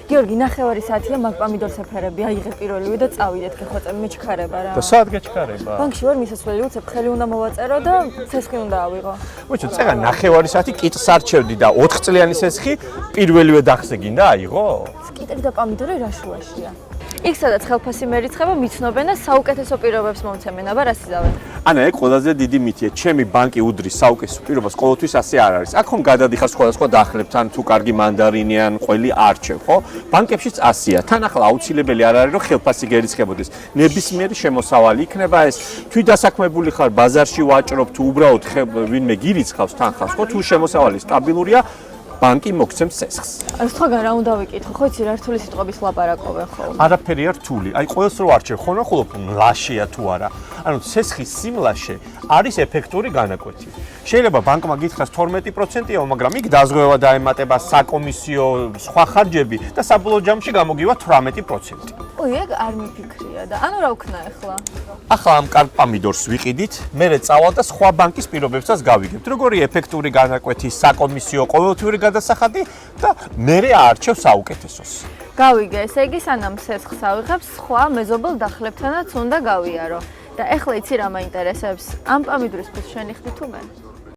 გიორგი, 9:30 საათია, მაგ პამიდორს ეფერები, აიღეთ პირველივე და წავიდეთ, გეხვეწები, მეჩქარება რა. და სად გეჩქარება? ბანკში ვარ, მისასვლელი უცებ, ხელი უნდა მოვაწერო და ცესხი უნდა ავიღო. მოიცა, წეგა 9:30 საათი კიტს არჩევდი და 4 წლიანი სესხი პირველივე დახზე გინდა აიღო? კიტრი და პამიდორი რა შუაშია? იქ სადაც ხელფასი მერიცხება, მიცნობენ და საუკეთესო პირობებს მომცემენ, აბა რა სიზავენ. ანა, ეგ ყველაზე დიდი მითია, ჩემი ბანკი უდრის საუკეთესო პირობას, ყოველთვის ასე არ არის. აქ ხომ გადადიხარ სხვადასხვა დახლებთან, თუ კარგი მანდარინი ან ყველი არჩევ, ხო? ბანკებშიც ასეა. თან ახლა აუცილებელი არ არის, რომ ხელფასი გერიცხებოდეს. ნებისმიერი შემოსავალი იქნება ეს. თვითდასაქმებული ხარ, ბაზარში ვაჭრობ, თუ უბრალოდ ვინმე გირიცხავს თანხას, ხო? თუ შემოსავალი სტაბილურია, ბანკი მოგცემს სესხს. სხვაგან რა უნდა ვიკითხო, ხო იცი რა რთული სიტყვების ლაპარაკობენ ხოლმე. არაფერი არ რთული. აი ყოველს რო არჩევ, ხო ნახულობ მლაშეა თუ არა. ანუ სესხის სიმლაშე არის ეფექტური განაკვეთი. შეიძლება ბანკმა გითხრას 12%-ია, მაგრამ იქ დაზღვევა დაემატება საკომისიო სხვა ხარჯები და საბოლოო ჯამში გამოგივა 18%. ой, ეგ არ მიფიქრია და ანუ რა ვქნა ახლა? ახლა ამ კარგ პამიდორს ვიყიდით, მერე წავალ და სხვა ბანკის პირობებსაც გავიგებთ. როგორი ეფექტური განაკვეთი, საკომისიო, ყოველთვიური გადასახადი და მერე აარჩევ საუკეთესოს. გავიგე, ესე იგი სანამ სესხს ავიღებ, სხვა მეზობელ დახლებთანაც უნდა გავიარო. და ეხლა იცი რა მაინტერესებს? ამ პამიდურის ფულს შენი ხდი თუ მე?